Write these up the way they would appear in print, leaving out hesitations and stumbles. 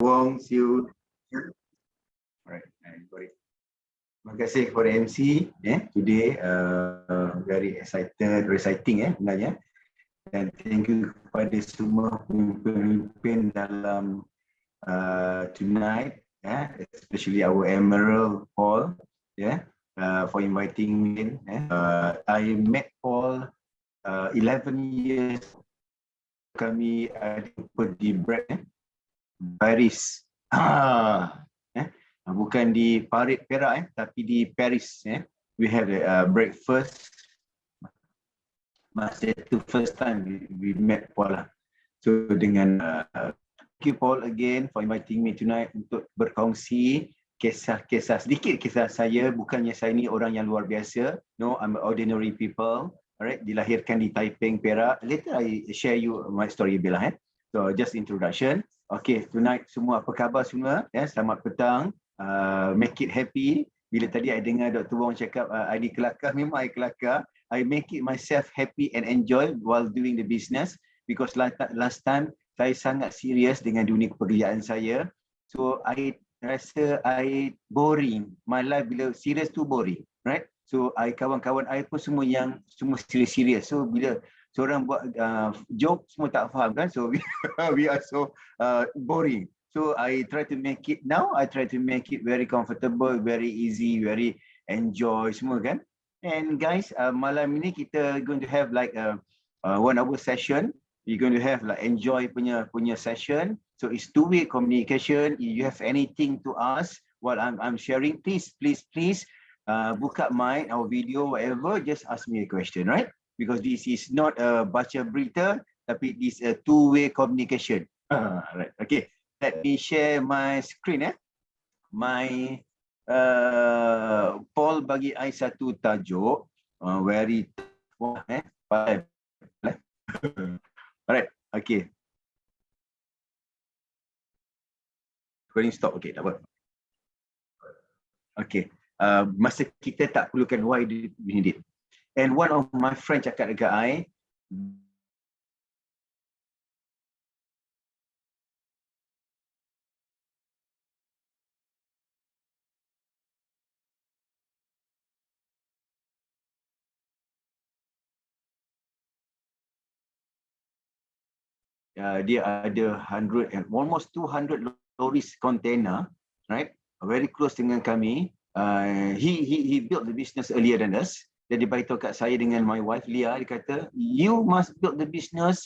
Wong, see you. Alright, got it. Terima kasih kepada MC today, very exciting sebenarnya. Dan thank you kepada semua pemimpin dalam tonight, especially our Emerald Paul, for inviting me in. I met Paul 11 years kami di Paris. Bukan di Perak, tapi di Paris. We have a breakfast. Masa itu first time we met Paul lah. So dengan thank you Paul again for inviting me tonight untuk berkongsi kisah-kisah, sedikit kisah saya. Bukannya saya ni orang yang luar biasa. No, I'm ordinary people. Alright, dilahirkan di Taiping, Perak. Later I share you my story bila. So just introduction. Okay, tonight semua apa khabar semua? Selamat petang. Make it happy. Bila tadi I dengar Dr. Wong cakap I kelakar, memang I kelakar. I make it myself happy and enjoy while doing the business, because last time saya sangat serius dengan dunia pekerjaan saya. So I rasa I boring. My life bila serius tu boring, right? So kawan-kawan I pun semua serius-serius. So bila seorang buat joke semua tak faham kan? So we are so boring. So I try to make it very comfortable, very easy, very enjoy semua kan? And guys, malam ini kita going to have like a 1 hour session. We're going to have like enjoy punya session. So it's two-way communication. If you have anything to ask while I'm sharing, please buka mic or video, whatever, just ask me a question, right? Because this is not a baca berita, tapi this is a two-way communication. Right, okay. Let me share my screen. My Paul bagi I satu tajuk very alright, okay. Recording stop, okay, tak apa. Okay, masa kita tak perlukan why we need it. And one of my friend cakap dekat I, dia ada almost 200 lorries container, right? Very close dengan kami. He built the business earlier than us. Dia beritahu kat saya dengan my wife Lia, dia kata, you must build the business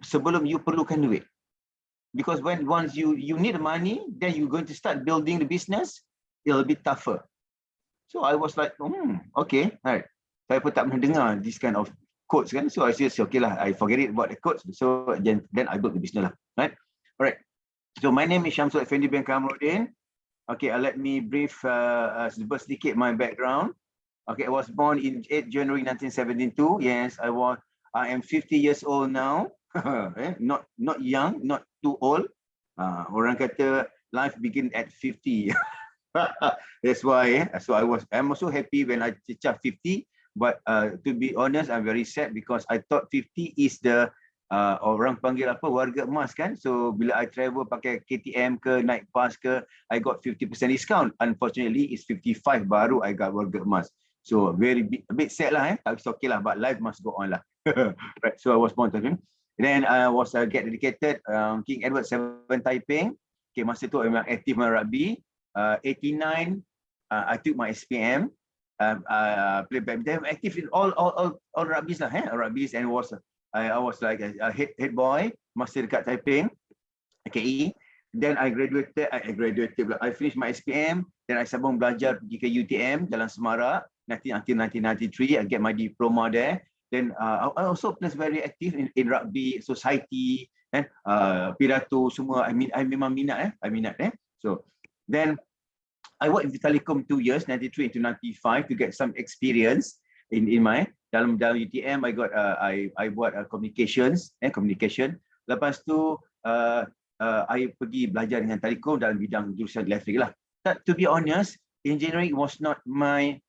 sebelum you perlukan duit. Because once you need the money, then you're going to start building the business, it'll be tougher. So I was like, okay, right. Saya pun tak pernah dengar this kind of quotes kan. So I said, okay lah, I forget it about the quotes. So then I built the business lah, right? Alright. So my name is Shamsul Effendy bin Kamu. Okay, let me brief sedikit my background. Okay, I was born in 8 January 1972. Yes, I am 50 years old now. Not young, not too old. Orang kata life begin at 50. That's why. So I'm also happy when I reach 50. But to be honest, I'm very sad because I thought 50 is the orang panggil apa, warga emas kan. So bila I travel pakai KTM ke, naik bus ke, I got 50% discount. Unfortunately, it's 55 baru I got warga emas. So a bit sad lah. Tapi it's okay lah, but life must go on lah. Right. So I was born to him. Then I was get dedicated King Edward 7 Taiping. Okay, masa tu I'm active main rugby. 89 I took my SPM. Play badminton, active in all rugby's lah, rugby's, and I was like a head boy masa dekat Taiping, KE. Then I graduated. I finished my SPM. Then I sambung belajar pergi ke UTM Jalan Semarak. Until 1993, I get my diploma there. Then I also was very active in rugby society, pidato semua. I memang minat. So then I worked in Telecom 2 years, 93 to 95, to get some experience in my dalam UTM. I buat communication. Lepas tu I pergi belajar dengan Telekom dalam bidang jurusan elektrik lah. But to be honest, engineering was not my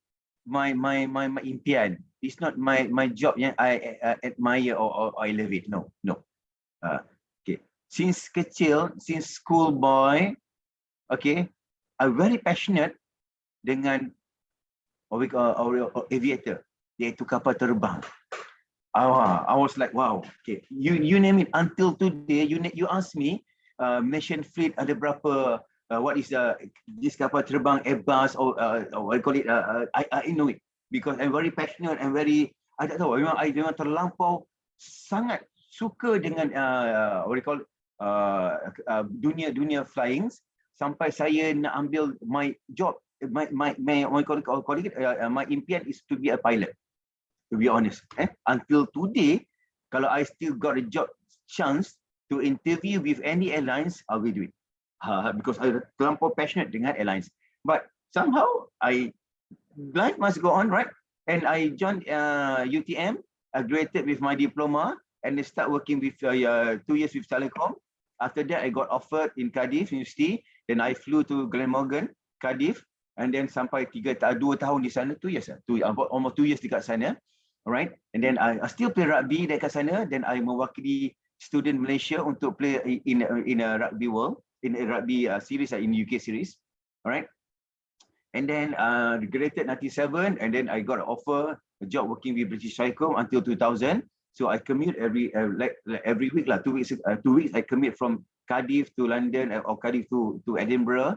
impian. It's not my job yang I admire or I love it. No. Okay. since kecil, since school boy, okay, I'm very passionate dengan aviator, iaitu kapal terbang. I was like, wow, okay, you name it. Until today, you ask me, Malaysian fleet ada berapa? What is this kapal terbang Airbus or what I call it? I know it because I'm very passionate and very, I tak tahu, memang terlampau sangat suka dengan what you call dunia flying, sampai saya nak ambil my job, my impian is to be a pilot. To be honest, until today, kalau I still got a job chance to interview with any airlines, I will do it. Because I terlampau passionate dengan airlines. But somehow, life must go on, right? And I joined UTM, I graduated with my diploma, and I start working with 2 years with Telecom. After that, I got offered in Cardiff University. Then I flew to Glenmorgan, Cardiff, and then sampai 2 tahun di sana, 2 years, almost 2 years dekat sana. Alright, and then I still play rugby dekat sana. Then I mewakili student Malaysia untuk play in a rugby world, in a rugby series, in UK series. Alright, and then graduated 97, and then I got an offer a job working with British Telecom until 2000. So I commute every week lah, 2 weeks. 2 weeks I commute from Cardiff to London or Cardiff to Edinburgh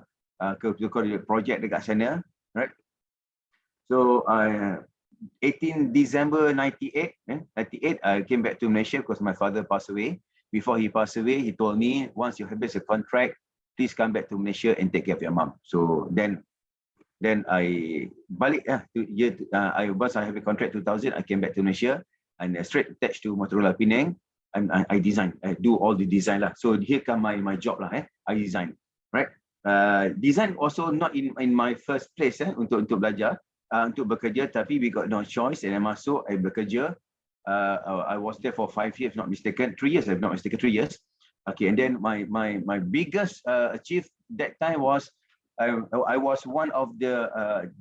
ke project dekat sana. Right. So 18 December 98, I came back to Malaysia because my father passed away. Before he passed away, he told me, once you have a contract, please come back to Malaysia and take care of your mom. So then I balik once I have a contract 2000, I came back to Malaysia and straight attached to Motorola Penang, and I design, I do all the design lah. So here come my job lah. I design, right? Design also not in my first place untuk belajar. Untuk bekerja, tapi we got no choice, and I masuk, I bekerja. I was there for 5 years, if not mistaken, 3 years, if not mistaken, 3 years. Okay, and then my biggest achieve that time was I was one of the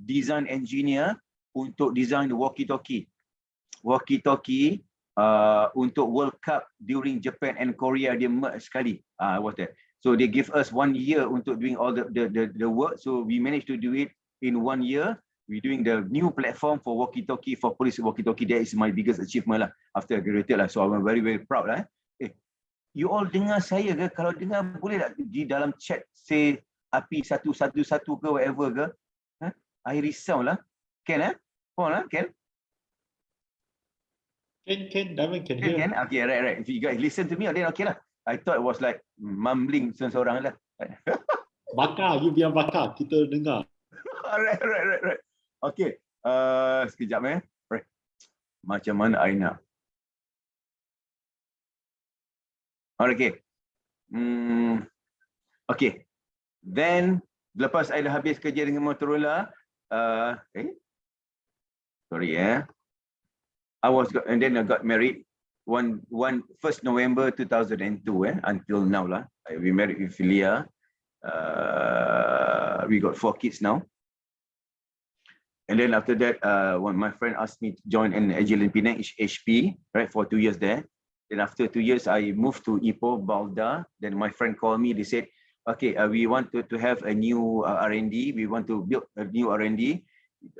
design engineer untuk design the walkie-talkie untuk World Cup during Japan and Korea. Dia merge sekali. I was there. So they give us 1 year untuk doing all the work. So we managed to do it in 1 year. We're doing the new platform for walkie-talkie, for police walkie-talkie. That is my biggest achievement lah after I graduated lah. So I'm very, very proud lah. You all dengar saya ke? Kalau dengar, boleh tak di dalam chat say api 111 ke whatever ke? I risau lah. Can Paul lah, can? Can, Darwin can hear. Can? Okay, right. If you guys listen to me, then okay lah. I thought it was like mumbling seorang lah. Bakar, you biar bakar. Kita dengar. Right. Okay, sekejap Right. Macam mana I nak? Okay. Okay. Then lepas I dah habis kerja dengan Motorola, and then I got married 1st November 2002 until now lah. We married with Leah. We got 4 kids now. And then after that, when my friend asked me to join an Agile in Penang, HP, right, for 2 years there. Then after 2 years, I moved to Ipoh, Balda. Then my friend called me. They said, okay, we want to have a new R&D. We want to build a new R&D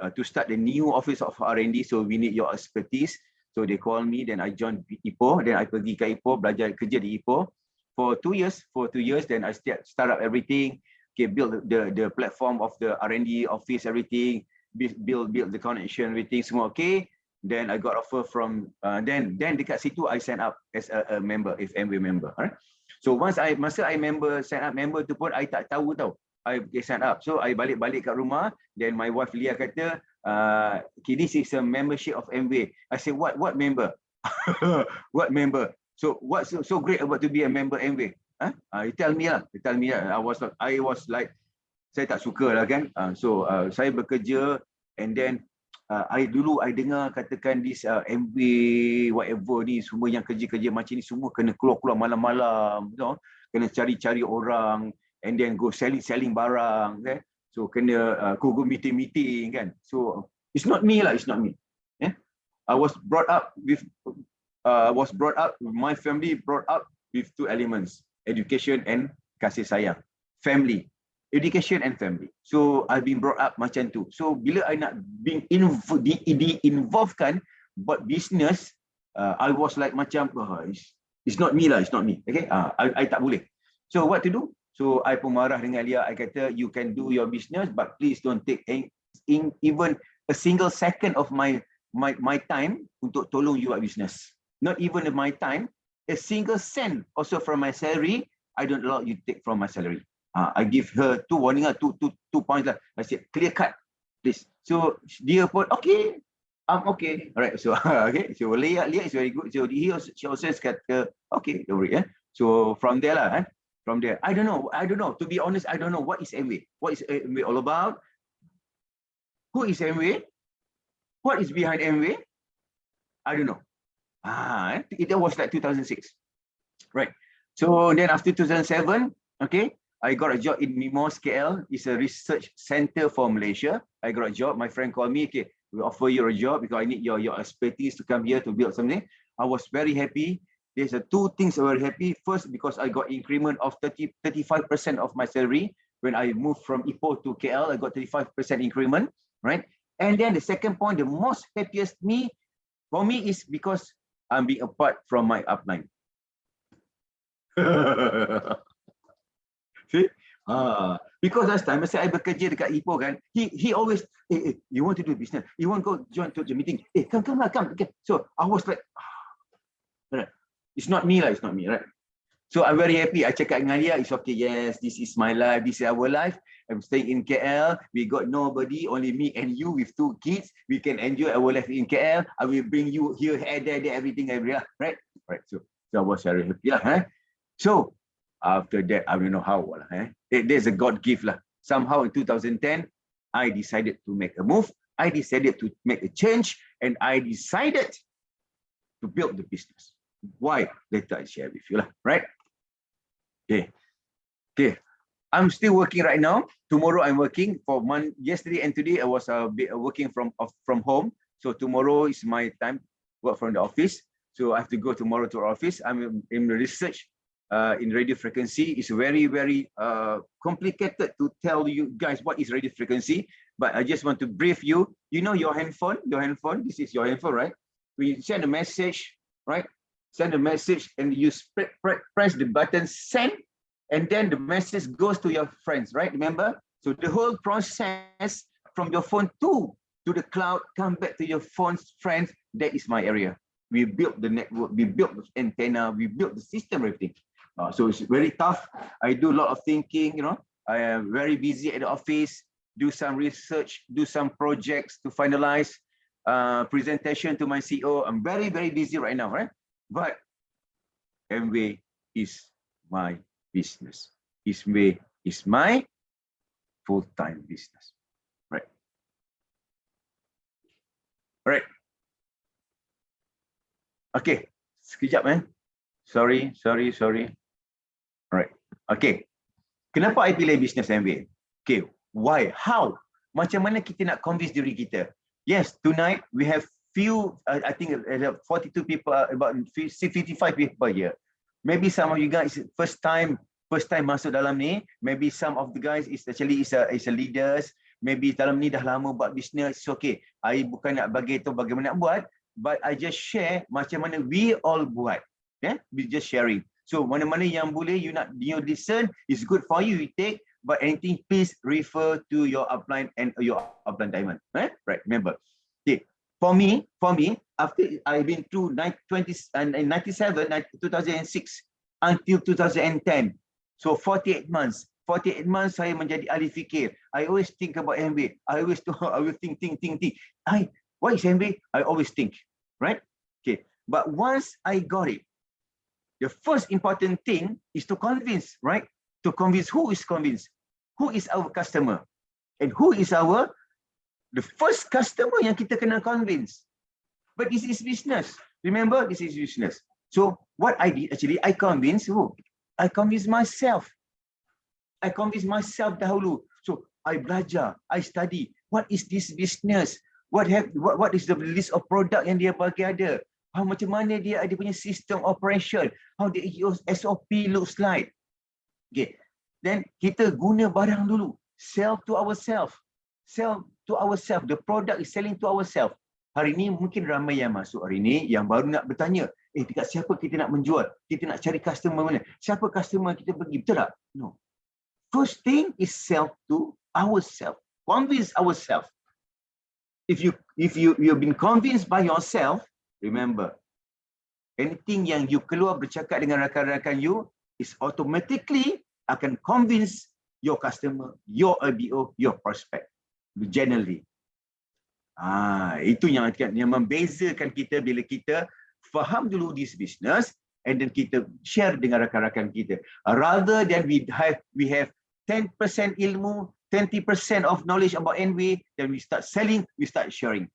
to start the new office of R&D. So we need your expertise. So they called me. Then I joined Ipoh. Then I pergi ke Ipoh, belajar kerja di Ipoh for 2 years. Then I start up everything. Okay, build the platform of the R&D office, everything. Build the connection, everything semua okay. Then I got offer from then dekat situ I sign up as a member, FMW member. Alright. So masa I sign up member tu pun I tak tahu tau. I sign up. So I balik kat rumah. Then my wife Leah kata, okay, this is a membership of MW. I say what member? What member? So what's so great about to be a member MW? You tell me lah. I was like, saya tak suka lah kan. So saya bekerja, and then I dengar katakan this MB whatever ni semua yang kerja macam ni semua kena keluar malam-malam, you know? Kena cari orang, and then go selling barang, okay? So kena go meeting kan. So it's not me. I was brought up, my family brought up with 2 elements. education and kasih sayang. Family, education and family. So I've been brought up macam tu. So bila I nak involvekan buat business, I was like macam, it's not me lah, it's not me. Okay, I tak boleh. So what to do? So I pun marah dengan Lia. I kata, you can do your business, but please don't take even a single second of my time untuk tolong you buat business. Not even my time, a single cent also from my salary, I don't allow you to take from my salary. I give her two warning, two points lah. I said, clear cut, please. So dia pun, okay, I'm okay. Alright, so okay. So Leah is very good. So she also said, okay, don't worry. So from there lah, from there, I don't know. To be honest, I don't know what is MW. What is MW all about? Who is MW? What is behind MW? I don't know. It was like 2006, right? So then after 2007, okay, I got a job in MIMOS KL. It's a research center for Malaysia. I got a job. My friend called me, okay, we offer you a job because I need your expertise to come here to build something. I was very happy. There's two things I was happy. First, because I got increment of 35% of my salary. When I moved from Ipoh to KL, I got 35% increment, right? And then the second point, the most happiest for me is because I'm being apart from my upline. See? Because last time saya bekerja dekat Ipoh kan, he always, you want to do business, you want to go join to the meeting, come. Okay. So I was like, right. It's not me, right? So I'm very happy. I cakap dengan dia, it's okay, yes, this is my life, this is our life. I'm staying in KL. We got nobody, only me and you with 2 kids. We can enjoy our life in KL. I will bring you here, there, everything, everywhere, right? Right. So I was very happy, So after that, I don't know how. There's a God gift lah. Somehow in 2010, I decided to make a move. I decided to make a change, and I decided to build the business. Why? Later I share with you lah, right? Okay. I'm still working right now. Tomorrow I'm working for yesterday and today I was working from home. So tomorrow is my time work from the office. So I have to go tomorrow to our office. I'm in research in radio frequency. It's very, very complicated to tell you guys what is radio frequency. But I just want to brief you. You know your handphone. This is your handphone, right? We send a message, right? Send a message and you press the button send, and then the message goes to your friends, right? Remember? So the whole process from your phone to the cloud, come back to your phone's friends. That is my area. We built the network, we built the antenna, we built the system, everything. So it's very tough. I do a lot of thinking, I am very busy at the office, do some research, do some projects to finalize, presentation to my CEO. I'm very, very busy right now, right? But MW is my business. MW is my full-time business, right? Right. Okay, sekejap, man. Sorry. Right. Okay. Kenapa I pilih business MW? Okay, why? How? Macam mana kita nak convince diri kita? Yes, tonight we have few, I think 42 people, about 55 people here. Maybe some of you guys first time masuk dalam ni. Maybe some of the guys is actually is a leaders. Maybe dalam ni dah lama buat business. It's okay. I bukan nak bagi tahu bagaimana nak buat, but I just share macam mana we all buat. We just sharing. So mana-mana yang boleh you listen, is good for you, you take. But anything, please refer to your upline and your upline diamond. Right? Remember. Okay. For me, after I've been through 2006 until 2010, so 48 months saya menjadi ahli fikir. I always think about MW. I will think. What is MW? I always think, right? Okay. But once I got it, the first important thing is to convince, right? To convince who is convinced, who is our customer, and who is the first customer yang kita kena convince. But this is business. Remember, this is business. So what I did actually, I convinced who? I convinced myself. Dahulu. So I belajar, I study. What is this business? What is the list of product yang dia bagi ada? Macam mana dia ada punya system operation? How the SOP looks like? Okay. Then kita guna barang dulu. Sell to ourselves. Sell to ourselves. The product is selling to ourselves. Hari ini mungkin ramai yang masuk hari ini yang baru nak bertanya, dekat siapa kita nak menjual? Kita nak cari customer mana? Siapa customer kita pergi? Betul tak? No. First thing is sell to ourselves. Convince ourselves. If you've been convinced by yourself, remember, anything yang you keluar bercakap dengan rakan-rakan you is automatically akan convince your customer, your LBO, your prospect. Generally. Itu yang membezakan kita bila kita faham dulu this business and then kita share dengan rakan-rakan kita. Rather than we have 10% ilmu, 20% of knowledge about NW, then we start selling, we start sharing.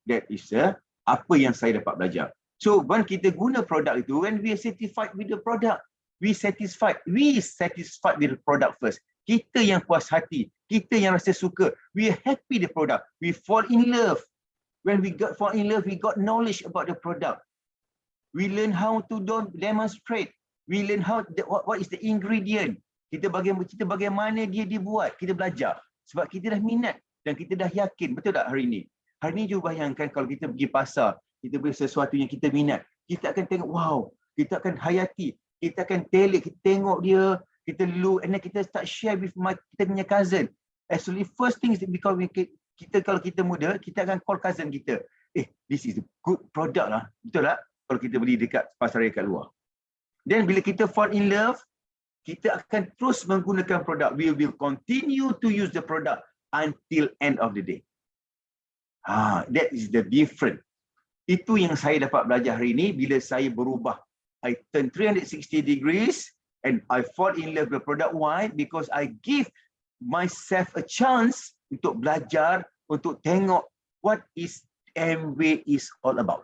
That is apa yang saya dapat belajar. So when kita guna produk itu, when we are satisfied with the product, we satisfied with the product first. Kita yang puas hati, kita yang rasa suka, we are happy the product, we fall in love. When we fall in love, we got knowledge about the product. We learn how to demonstrate. We learn what is the ingredient. Kita bagaimana dia dibuat, kita belajar. Sebab kita dah minat dan kita dah yakin. Betul tak hari ini? Hari ini juga bayangkan kalau kita pergi pasar, kita beli sesuatu yang kita minat, kita akan tengok, wow, kita akan hayati, kita akan telik, kita tengok dia, kita look, and then kita start share with kita punya cousin. Actually, first thing is because kita kalau kita muda, kita akan call cousin kita. This is a good product lah. Betul tak? Kalau kita beli dekat pasar raya kat luar. Then bila kita fall in love, kita akan terus menggunakan produk. We will continue to use the product until end of the day. That is the difference. Itu yang saya dapat belajar hari ini bila saya berubah. I turn 360 degrees and I fall in love with the product. Why? Because I give myself a chance untuk belajar, untuk tengok what is MW is all about.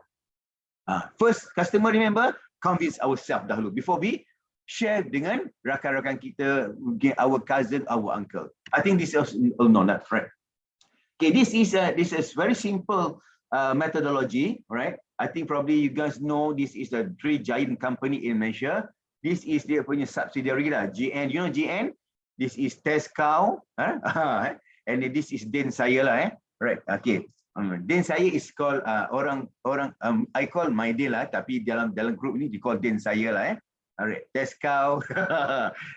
First, customer, remember, convince ourselves dahulu before we share dengan rakan-rakan kita, our cousin, our uncle. I think this is no, not right. Okay, this is very simple methodology, right? I think probably you guys know this is the three giant company in Malaysia. This is dia punya subsidiary lah, GN. You know GN? This is Tesco, and this is Den saya lah, right? Okay. Den saya is called I call my Den lah, tapi dalam group ni di call Den saya lah, Alright, Tesco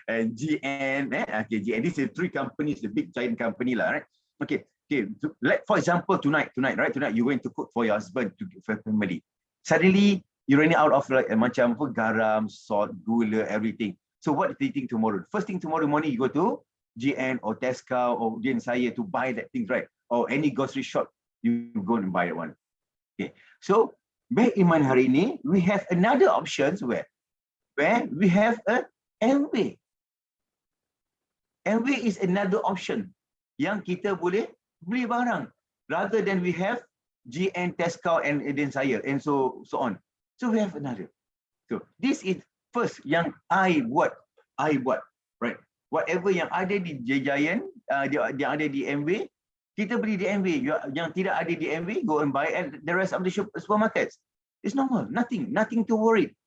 and GN, okay, GN. These are three companies, the big giant company lah, right? Okay. Like for example, tonight you're going to cook for your husband, for family. Suddenly you're running out of like macam garam, salt, gula, everything. So what do you think tomorrow? First thing tomorrow morning you go to GN or Tesco or Din Saya to buy that thing, right? Or any grocery shop, you go and buy that one. Okay. So back in mind hari ini, we have another options where we have a MW. MW is another option yang kita boleh beli barang rather than we have GN, Tesco and Din Saya and so on. So we have another. So this is first yang I buat, right? Whatever yang ada di Giant, yang ada di MW, kita beli di MW. Yang tidak ada di MW, go and buy at the rest of the supermarkets. It's normal, nothing to worry.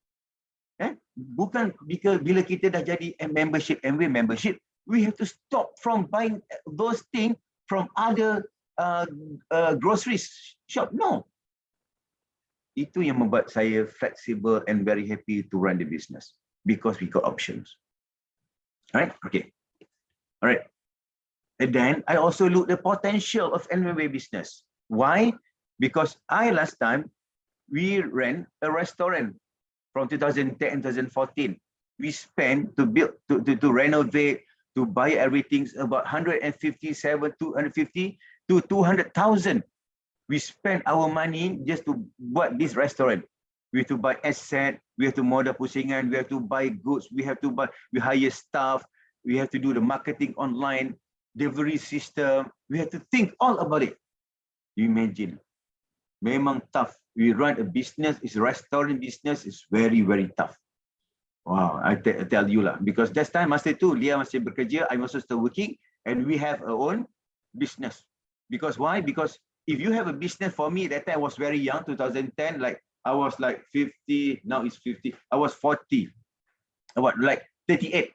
Bukan bila kita dah jadi membership, MW membership, we have to stop from buying those things from other grocery shop. No. Itu yang membuat saya flexible and very happy to run the business because we got options. Right? Okay. All right. And then I also look the potential of MW business. Why? Because last time we ran a restaurant from 2010 and 2014. We spent to build, to renovate, to buy everything about 250 to 200,000. We spend our money just to buat this restaurant. We have to buy asset, we have to modal pusingan, we have to buy goods, we hire staff, we have to do the marketing online, delivery system. We have to think all about it. You imagine. Memang tough. We run a business, it's a restaurant business, is very, very tough. Wow, I tell you lah. Because that time masa tu, Lia masih bekerja, I'm also still working, and we have our own business. Because why? Because if you have a business, for me, that time I was very young, 2010, like I was like 50, now it's 50, I was 40, about like 38.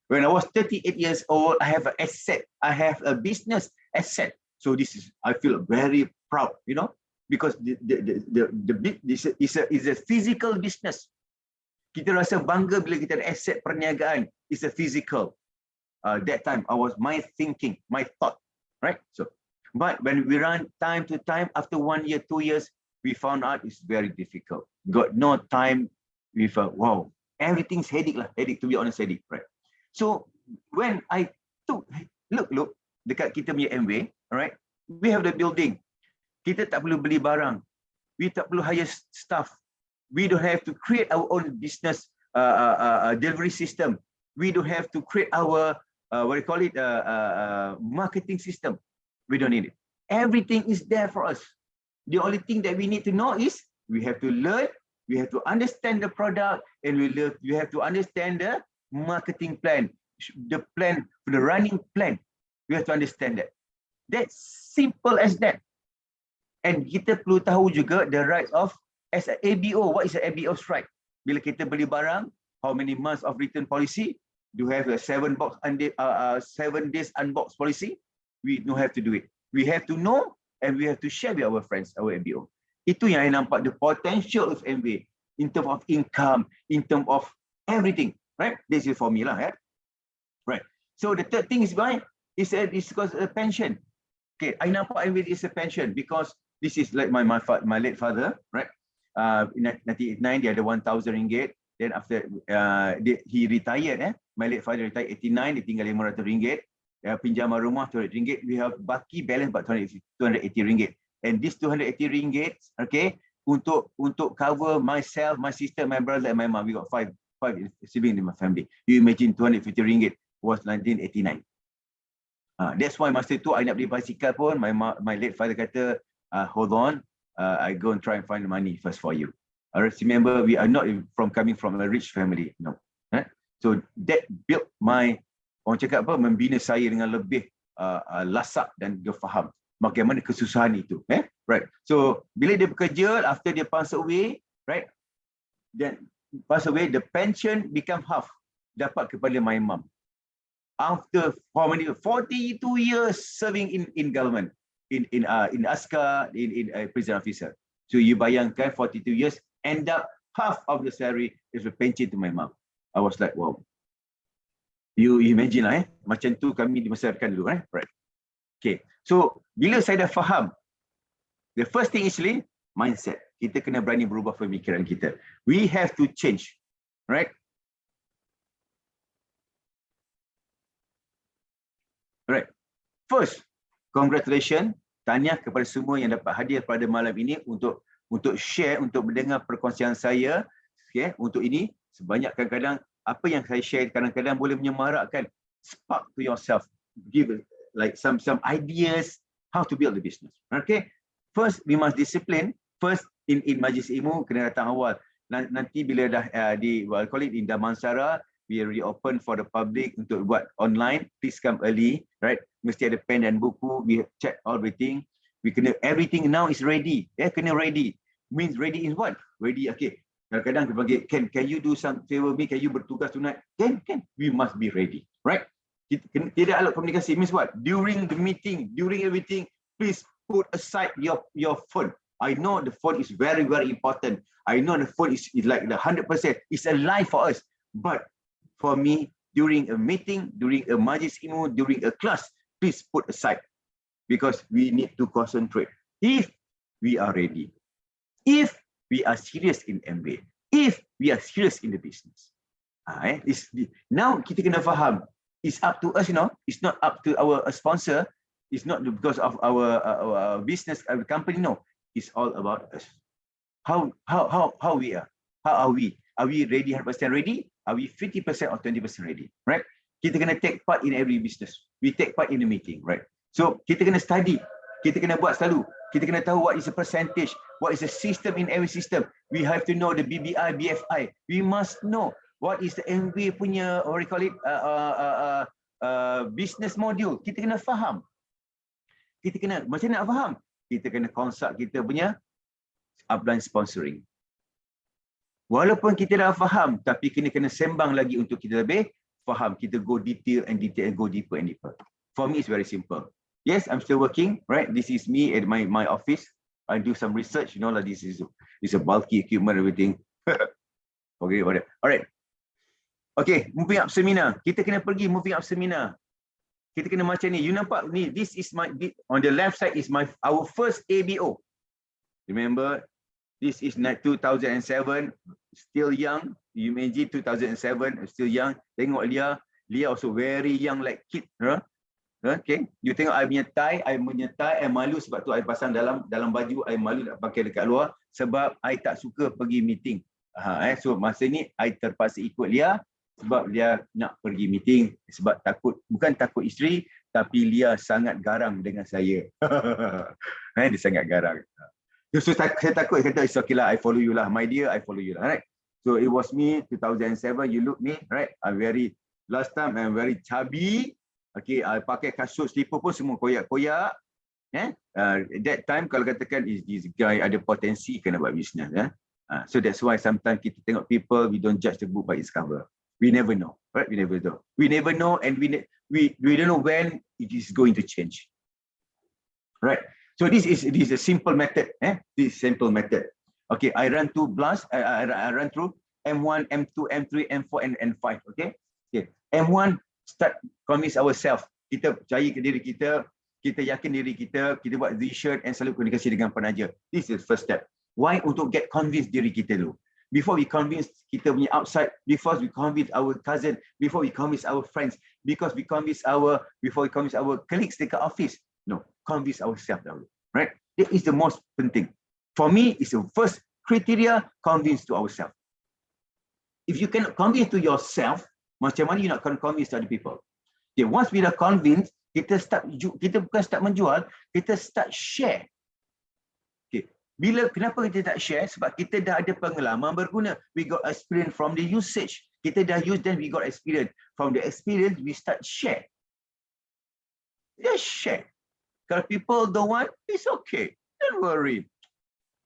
When I was 38 years old, I have an asset. I have a business asset. So this is, I feel very proud, you know, because this is a physical business. Kita rasa bangga bila kita ada aset perniagaan. It's a physical. That time, my thinking, my thought, right? So, but when we run time to time, after 1 year, 2 years, we found out it's very difficult. Got no time with, wow, everything's headache lah, headache, to be honest, headache, right? So, when I took, look, dekat kita punya MW, alright, we have the building. Kita tak perlu beli barang. We tak perlu hire staff. We don't have to create our own business delivery system. We don't have to create our, marketing system. We don't need it. Everything is there for us. The only thing that we need to know is we have to learn, we have to understand the product, and we have to understand the marketing plan, the running plan. We have to understand that. That's simple as that. And kita perlu tahu juga the rights of, as an ABO, what is an ABO strike? Bila kita beli barang, how many months of return policy? Do have a 7 days unbox policy? We don't have to do it. We have to know, and we have to share with our friends, our MBO. Itu yang I nampak, the potential of MBA in terms of income, in terms of everything, right? This is for me lah, yeah? Right. So the third thing is why it's because a pension. Okay, I nampak MBA is a pension because this is like my late father, right? In 1989 dia ada 1,000 ringgit. Then after he retired, my late father retired 89, dia tinggal 500 ringgit. Pinjaman rumah 200 ringgit. We have baki balance about 280 ringgit. And this 280 ringgit, okay, untuk cover myself, my sister, my brother, and my mom. We got five siblings in my family. You imagine 250 ringgit was 1989. That's why masa tu I nak beli basikal pun, my late father kata, hold on, I go and try and find the money first for you. I remember we are not coming from a rich family, no. So that built orang cakap apa, membina saya dengan lebih lasak dan dia faham bagaimana kesusahan itu, right? So bila dia bekerja, after dia pass away, right? Then pass away, the pension become half dapat kepada my mom. After how many 42 years serving in government, in askar, in prison officer. So you bayangkan 42 years, end up half of the salary is a pension to my mom. I was like, wow. You imagine lah, macam tu kami dibesarkan dulu, right? Okay, so bila saya dah faham, the first thing is mindset. Kita kena berani berubah pemikiran kita. We have to change, right? Right. First, congratulations, tahniah kepada semua yang dapat hadir pada malam ini untuk share, untuk mendengar perkongsian saya, okay, untuk ini. Sebanyak kadang-kadang apa yang saya share kadang-kadang boleh menyemarakkan, spark to yourself, give like some ideas how to build the business. Okay, first we must discipline. First in majlis ilmu kena datang awal. Nanti bila dah call it in Damansara, we reopen for the public untuk buat online. Please come early, right? Mesti ada pen dan buku. We check everything. We kena everything now is ready. Kena ready. Means ready in what? Ready. Okay. Kadang-kadang kita panggil, can you do some favor me? Can you bertugas tonight? Can. We must be ready, right? Tidak alat komunikasi means what? During the meeting, during everything, please put aside your phone. I know the phone is very, very important. I know the phone is like the 100%. It's a life for us. But for me, during a meeting, during a majlis ilmu, during a class, please put aside because we need to concentrate. If we are ready, if we are serious in MBA, if we are serious in the business. Now kita kena faham, it's up to us, it's not up to our sponsor, it's not because of our business, our company, no. It's all about us. How we are? How are we? Are we ready, 100% ready? Are we 50% or 20% ready? Right? Kita kena take part in every business. We take part in the meeting, right? So kita kena study. Kita kena buat selalu. Kita kena tahu what is the percentage, what is the system in every system. We have to know the BBI, BFI. We must know what is the MBA punya, what we call it, business module. Kita kena faham. Kita kena, macam nak faham? Kita kena consult kita punya upline sponsoring. Walaupun kita dah faham, tapi kena sembang lagi untuk kita lebih faham, kita go detail and go deeper and deeper. For me, it's very simple. Yes, I'm still working, right? This is me at my office. I do some research, like this is a bulky equipment, everything. Okay, about it. All right. Okay, moving up seminar. Kita kena pergi moving up seminar. Kita kena macam ni. You nampak ni, this is on the left side is our first ABO. Remember, this is 2007, still young. You imagine 2007, still young. Tengok Lia also very young like kid. Okay, you tengok I punya tie, I malu sebab tu I pasang dalam baju, I malu nak pakai dekat luar sebab I tak suka pergi meeting. So masa ni I terpaksa ikut Lia sebab Lia nak pergi meeting sebab bukan takut isteri, tapi Lia sangat garang dengan saya. Dia sangat garang. So saya takut, kata it's okay lah, I follow you lah, my dear, I follow you lah, right? So it was me 2007, you look me, right? Last time I'm very chubby. Okay, I pakai kasut slipper pun semua koyak-koyak. That time kalau katakan this guy ada potensi kena buat bisnes. So that's why sometimes kita tengok people, we don't judge the book by its cover. We never know, right? We never know. We never know, and we don't know when it is going to change. Right? So this is a simple method. This simple method. Okay, I run through blast. I run through M1, M2, M3, M4, and M5. Okay. M1. Start convince ourselves. Kita percaya ke diri kita, kita yakin diri kita, kita buat vision and selalu komunikasi dengan penaja. This is the first step. Why? Untuk get convince diri kita dulu. Before we convince kita punya outside, before we convince our cousin, before we convince our friends, before we convince our colleagues dekat office. No, convince ourselves dulu. Right? That is the most penting. For me, it's the first criteria, convince to ourselves. If you cannot convince to yourself, macam mana you nak convince to other people? Okay, once we dah convince, kita bukan start menjual, kita start share. Okay, kenapa kita tak share? Sebab kita dah ada pengalaman berguna. We got experience from the usage. Kita dah use, then we got experience. From the experience, we start share. Just share. Kalau people don't want, it's okay. Don't worry.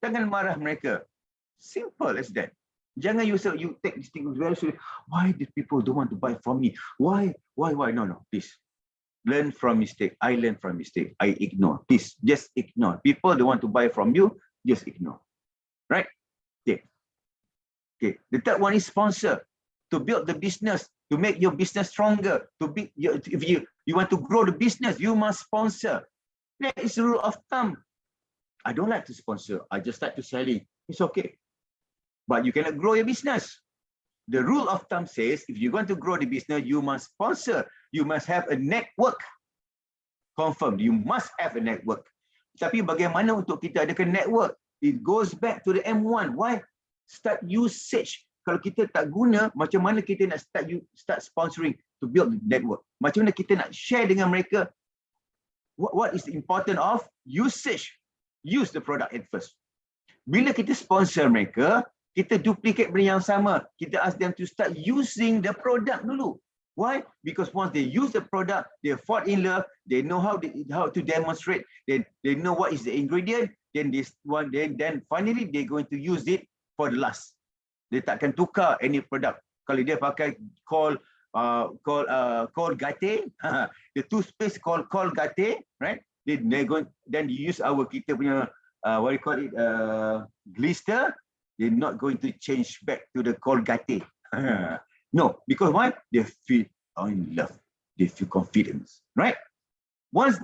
Jangan marah mereka. Simple as that. Jangan you take this thing very seriously. Why did people don't want to buy from me? Why? No, please. Learn from mistake. I learn from mistake. I ignore. Please, just ignore. People don't want to buy from you, just ignore. Right? Okay. The third one is sponsor. To build the business, to make your business stronger. If you want to grow the business, you must sponsor. That is the rule of thumb. I don't like to sponsor. I just like to selling. It's okay. But you cannot grow your business. The rule of thumb says, if you're going to grow the business, you must sponsor. You must have a network. Confirmed, you must have a network. Tapi bagaimana untuk kita adakan network? It goes back to the M1. Why? Start usage. Kalau kita tak guna, macam mana kita nak start sponsoring to build the network? Macam mana kita nak share dengan mereka? What is the important of usage? Use the product at first. Bila kita sponsor mereka, kita duplicate benda yang sama. Kita ask them to start using the product dulu. Why? Because once they use the product, they fall in love, they know how to demonstrate, they know what is the ingredient, then finally they're going to use it for the last. Dia takkan tukar any product. Kalau dia pakai Colgate, the toothpaste called Colgate, right? Then you use kita punya what you call it, glister. They're not going to change back to the Colgate. No, because why? They feel in love. They feel confidence, right? Once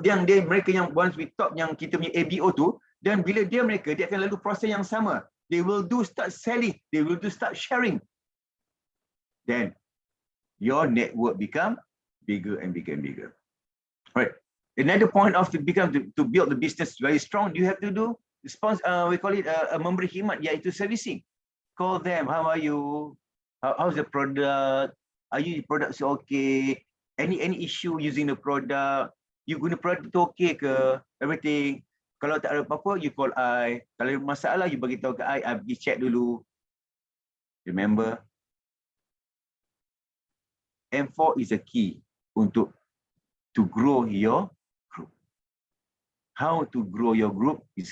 once we talk yang kita punya ABO tu, dan bila mereka akan lalu proses yang sama. They will start selling. They will start sharing. Then your network become bigger and bigger and bigger. Right. Another point of to build the business very strong, you have to do we call it memberi khidmat, iaitu servicing. Call them, how are you? How's the product? Are you products okay? Any issue using the product? You guna product tu okay ke? Everything. Kalau tak ada apa-apa, you call I. Kalau ada masalah, you bagi tahu ke I pergi check dulu. Remember, M4 is a key to grow your group. How to grow your group it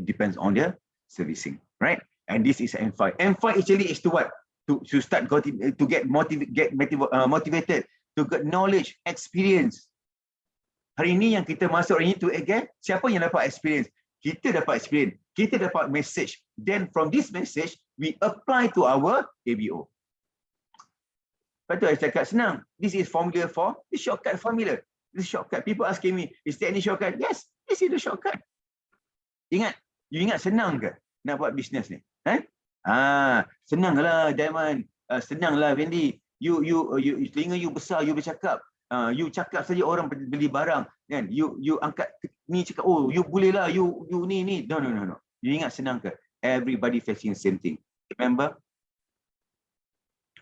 depends on the servicing, right? And this is M5. M5 actually is to what? to start to get motivated, to get knowledge, experience. Hari ini yang kita masuk hari ini to again, siapa yang dapat experience? Kita dapat experience, kita dapat message. Then from this message, we apply to our ABO. Lepas tu saya cakap senang. This is formula for the shortcut formula. This shortcut. People asking me, is there any shortcut? Yes, this is the shortcut. Ingat, you ingat senang ke nak buat bisnes ni? Senanglah Diamond, senanglah Effendy. You telinga you besar, you bercakap. You cakap saja orang beli barang, kan? You angkat ni cakap, oh you boleh lah, you ni. No. You ingat senang ke? Everybody facing the same thing. Remember?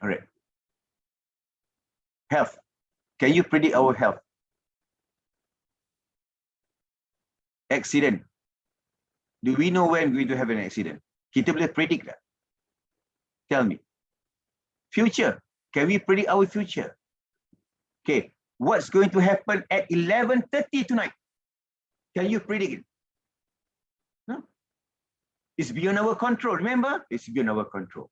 Alright. Health. Can you predict our health? Accident. Do we know when we're going to have an accident? Kita boleh predict tak? Tell me. Future. Can we predict our future? Okay. What's going to happen at 11:30 tonight? Can you predict it? No. It's beyond our control. Remember? It's beyond our control.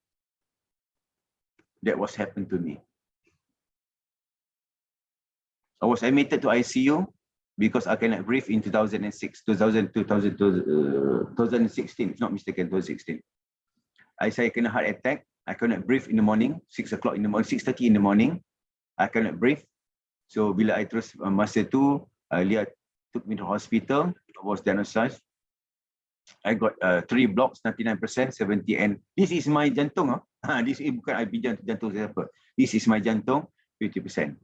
That was happened to me. I was admitted to ICU because I cannot breathe in 2016, if not mistaken, 2016. Saya kena heart attack. I cannot breathe in the morning, 6 o'clock in the morning, 6:30 in the morning. I cannot breathe. So bila I terus masa tu, Leah took me to hospital. I was diagnosed. I got 3 blocks, 99%, 70, and this is my jantung. This is bukan IP jantung siapa. This is my jantung, 50%.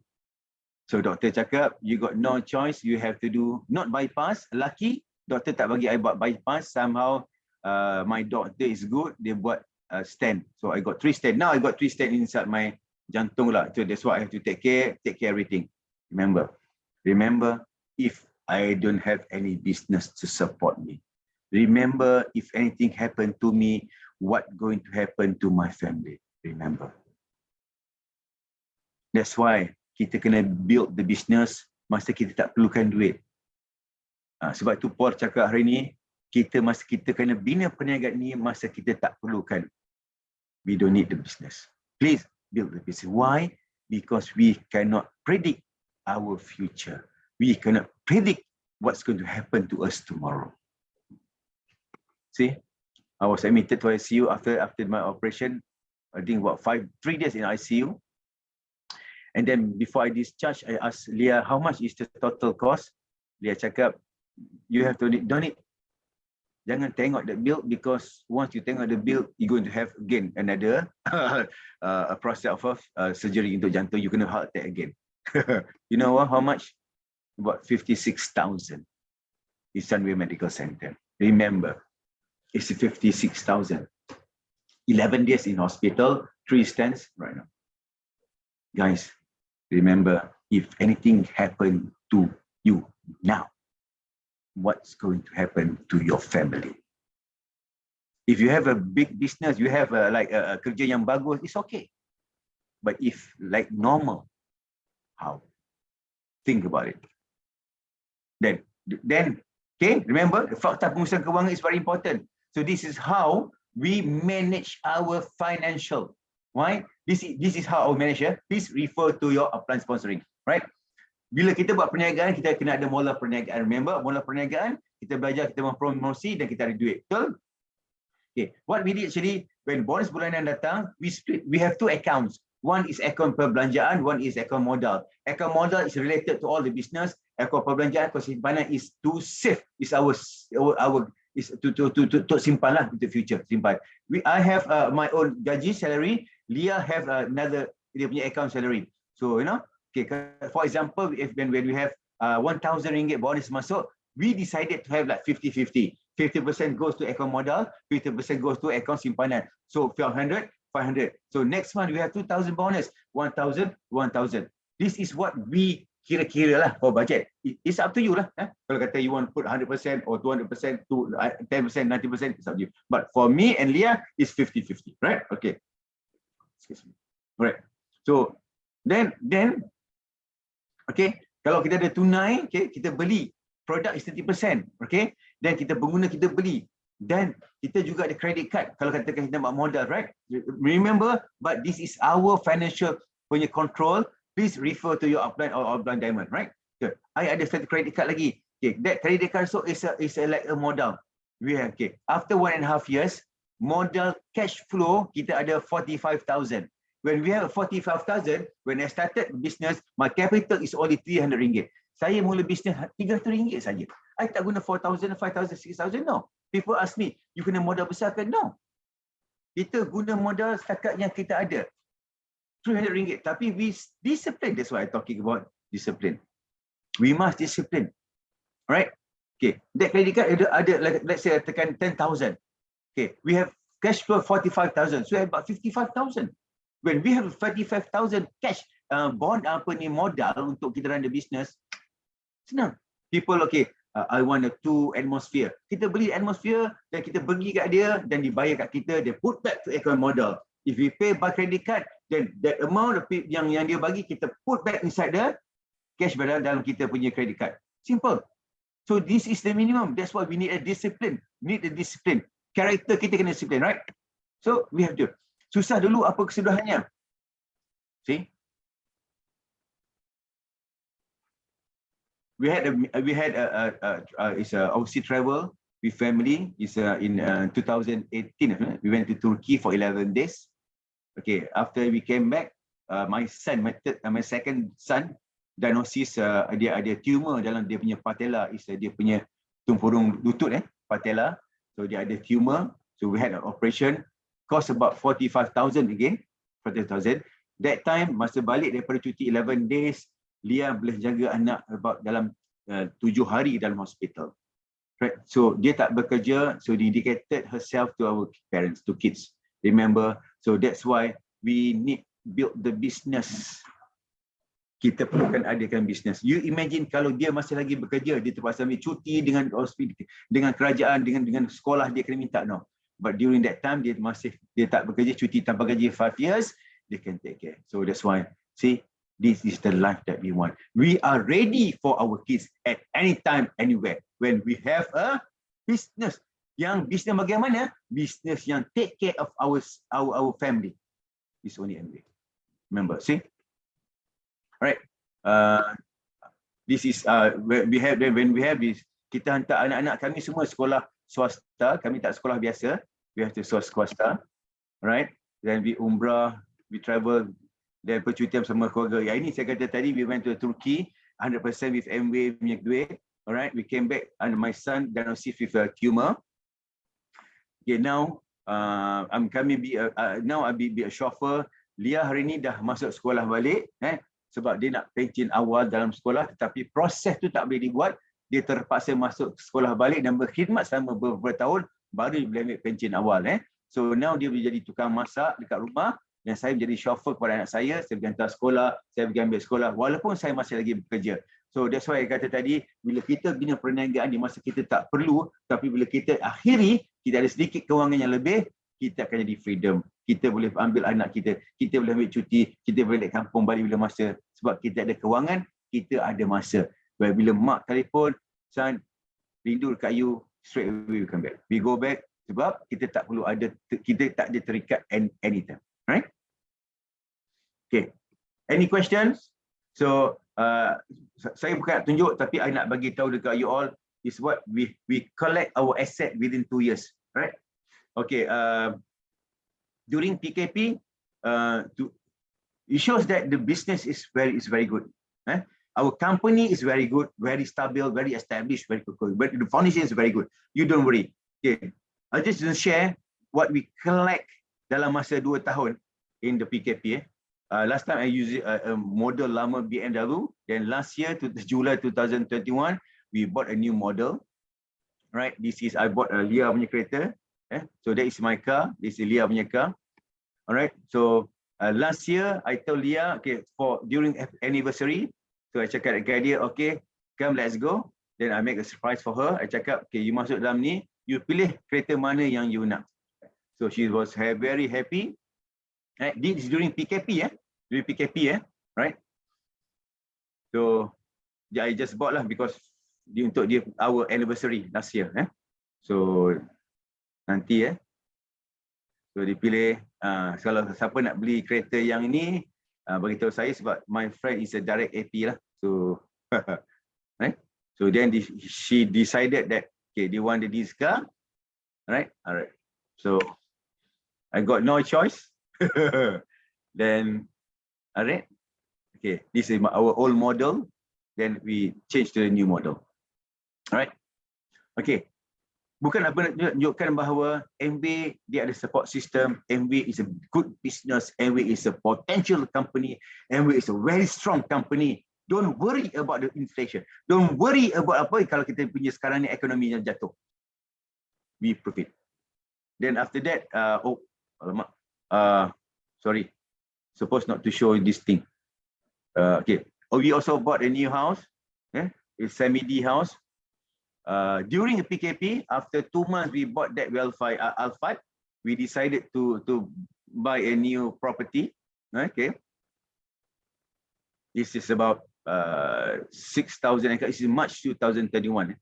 So doktor cakap, you got no choice, you have to do not bypass. Lucky doktor tak bagi I buat bypass. Somehow my doctor is good, dia buat stent. So I got 3 stent. Now I got 3 stent inside my jantung lah. So that's why I have to take care everything. Remember, if I don't have any business to support me. Remember, if anything happened to me, what going to happen to my family? Remember. That's why kita kena build the business masa kita tak perlukan duit. Sebab tu Paul cakap hari ni, kita kena bina perniagaan ni masa kita tak perlukan. We don't need the business. Please build the business. Why? Because we cannot predict our future. We cannot predict what's going to happen to us tomorrow. See, I was admitted to ICU after my operation. I think about 3 days in ICU. And then before I discharge, I asked Leah, how much is the total cost? Leah cakap, you have to donate. Jangan tengok the bill, because once you tengok the bill, you're going to have again another a process of surgery untuk jantung. You kena heart attack again. You know what? How much? About 56,000. It's Sunway Medical Center. Remember, it's 56,000. 11 days in hospital, 3 stents right now. Guys, remember, if anything happened to you now, what's going to happen to your family? If you have a big business, you have a kerja yang bagus, it's okay. But if like normal, how? Think about it. Then, okay, remember, the fakta pengurusan kewangan is very important. So this is how we manage our financial. Why? This is how we manage. Please refer to your upline sponsoring, right? Bila kita buat perniagaan, kita kena ada mula perniagaan. Remember, mula perniagaan, kita belajar, kita mempromosi dan kita ada duit. Betul? Okay, what we did actually, when bonus bulanan datang, we have 2 accounts. One is account perbelanjaan, one is account modal. Account modal is related to all the business. Account perbelanjaan, simpanan is to save. Is our is to simpan lah untuk future, simpan. I have my own gaji salary. Leah have another dia punya account salary. So you know, okay. For example, when we have 1,000 ringgit bonus masuk, we decided to have like 50-50. 50% goes to account modal, 50% goes to account simpanan. So 500. So next month we have 2,000 bonus, 1,000. This is what we kira-kira lah for budget. It's up to you lah. Kalau kata you want to put 100% or 200% to 10%, 90%, it's up to you. But for me and Leah, it's 50-50, right? Okay. Excuse me. Alright. So then, okay. Kalau kita ada tunai, okay, kita beli produk is 30%, okay. Then kita pengguna kita beli. Then kita juga ada credit card kalau katakan kita buat modal, right? Remember, but this is our financial punya control. Please refer to your upline or offline diamond, right? Okay. I ada satu credit card lagi. Okay, that credit card so is like a modal. We have, okay, after 1.5 years, modal cash flow kita ada 45,000. When we have 45,000, when I started business, my capital is only 300 ringgit. Saya mula bisnes 300 ringgit saja. I tak guna 4,000, 5,000, 6,000, no. People ask me, you kena modal besar ke? No. Kita guna modal setakat yang kita ada. 300 ringgit. Tapi we discipline. That's why I'm talking about discipline. We must discipline. Right? Okay. That credit card ada let's say tekan 10,000. Okay. We have cash flow 45,000. So about 55,000. When we have 35,000 cash bond modal untuk kita run the business, senang. People, okay, I want a 2 atmosphere. Kita beli atmosphere dan kita pergi kat dia dan dibayar kat kita, they put back to account model. If we pay by credit card, then that amount of yang dia bagi kita put back inside the cash balance dalam kita punya credit card. Simple. So this is the minimum. That's why we need a discipline. Need a discipline. Character kita kena discipline, right? So we have to. Susah dulu, apa kesudahannya? See? We had it's a overseas travel with family. It's in 2018. We went to Turkey for 11 days. Okay, after we came back, my second son diagnosis dia ada tumor dalam dia punya patella, dia punya tumpurung lutut patella. So dia ada tumor. So we had an operation. Cost about 45,000 again, 40,000. That time masa balik daripada cuti 11 days, Lia boleh jaga anak about dalam 7 hari dalam hospital. Right? So dia tak bekerja, so dedicated herself to our parents, to kids. Remember, so that's why we need build the business. Kita perlukan adakan business. You imagine kalau dia masih lagi bekerja, dia terpaksa ambil cuti dengan hospital, dengan kerajaan, dengan sekolah dia kena minta, no. But during that time, dia tak bekerja, cuti tanpa gaji 5 years, they can take care. So that's why, see, this is the life that we want. We are ready for our kids at any time, anywhere. When we have a business, yang business bagaimana? Business yang take care of our family. It's only MBA. Remember, see? All right. This is when we have this. Kita hantar anak-anak kami semua sekolah swasta. Kami tak sekolah biasa. We have to sekolah swasta. Right? Then we umrah, we travel, dan percutian bersama keluarga. Yang ini saya kata tadi, we went to Turkey 100% with MWay punya duit. Alright, we came back and my son diagnosed with a tumor. Okay, now I'm coming now I be a chauffeur. Lia hari ni dah masuk sekolah balik, sebab dia nak pencen awal dalam sekolah, tetapi proses tu tak boleh dibuat. Dia terpaksa masuk sekolah balik dan berkhidmat selama beberapa tahun, baru dia boleh ambil pencen awal. So now dia boleh jadi tukang masak dekat rumah, dan saya menjadi chauffeur kepada anak saya pergi hantar sekolah, saya pergi ambil sekolah, walaupun saya masih lagi bekerja. So that's why saya kata tadi, bila kita bina perniagaan di masa kita tak perlu, tapi bila kita akhiri, kita ada sedikit kewangan yang lebih, kita akan jadi freedom. Kita boleh ambil anak kita boleh ambil cuti, kita boleh balik kampung balik bila masa. Sebab kita ada kewangan, kita ada masa. Bila mak telefon, son, rindu dekat you, straight away we come back. We go back sebab kita tak perlu kita tak ada terikat anytime. Right? Okay. Any questions? So, saya bukan nak tunjuk, tapi I nak bagi tahu dekat you all, is what we collect our asset within 2 years. Right? Okay. During PKP, it shows that the business is very good. Our company is very good, very stable, very established, very good. But the foundation is very good. You don't worry. Okay. I just share what we collect dalam masa 2 tahun in the PKP. Last time I used a model lama BMW. Then last year, July 2021, we bought a new model. Right? I bought a Lia punya kereta. So that is my car. This is Lia punya car. Alright. So last year, I told Lia, okay, during anniversary. So I cakap dekat dia, okay, come let's go. Then I make a surprise for her. I cakap, okay, you masuk dalam ni, you pilih kereta mana yang you nak. So she was very happy. This is during PKP, during PKP, right? So I just bought lah because untuk our anniversary last year, So nanti So dia pilih, kalau siapa nak beli kereta yang ini, beritahu saya sebab my friend is a direct AP lah. So, right? So then she decided that, okay, they wanted this car, right? Alright. So I got no choice. Then, alright. Okay, this is our old model. Then we change to the new model. Alright. Okay. Bukan apa nak tunjukkan bahawa MB dia ada support system, MB is a good business, MB is a potential company, MB is a very strong company. Don't worry about the inflation. Don't worry about apa kalau kita punya sekarang ni ekonomi yang jatuh. We profit. Then after that, alamak, sorry, supposed not to show this thing. Okay, we also bought a new house, it's semi-D house. During the PKP, after 2 months, we bought that Alphard. We decided to buy a new property. Okay, this is about 6,000. This is March 2031.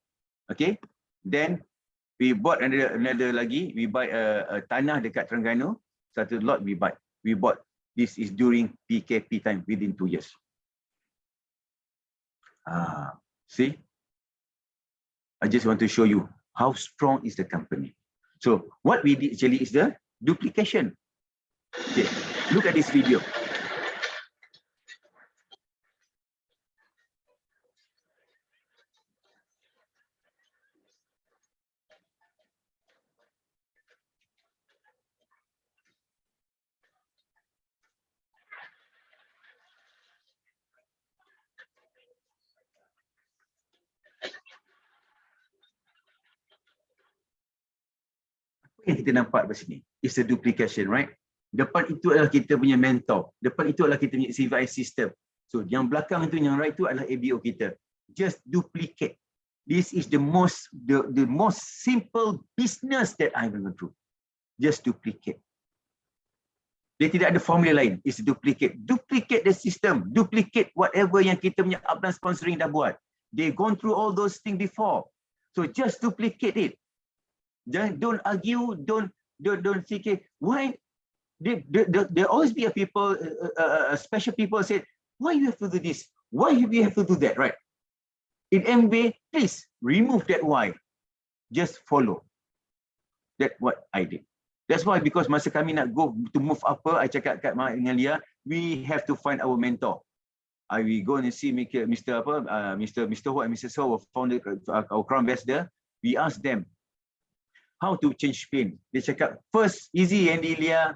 Okay, then we bought another lagi. We buy a tanah dekat Terengganu. Satu lot we bought. This is during PKP time, within 2 years. See. I just want to show you how strong is the company. So what we did actually is the duplication. Okay, look at this video. Yang kita nampak di sini is the duplication, right? Depan itu adalah kita punya mentor, depan itu adalah kita punya CVI system. So yang belakang itu, yang right itu adalah ABO kita. Just duplicate. This is the most simple business that I've gone through. Just duplicate. Dia tidak ada formula lain. It's duplicate. Duplicate the system. Duplicate whatever yang kita punya upline sponsoring dah buat. They gone through all those things before. So just duplicate it. Don't argue, don't think why there always be a people, special people say, why you have to do this? Why you have to do that, right? In MB, please remove that why. Just follow. That's what I did. That's why, because masa kami nak go to move apa, I cakap kat Mak dengan Lia, we have to find our mentor. We go and see Mr. Ho and Mrs. Ho, founded our Crown Ambassador. We ask them how to change pin. Dia cakap, first, easy Andy Lia,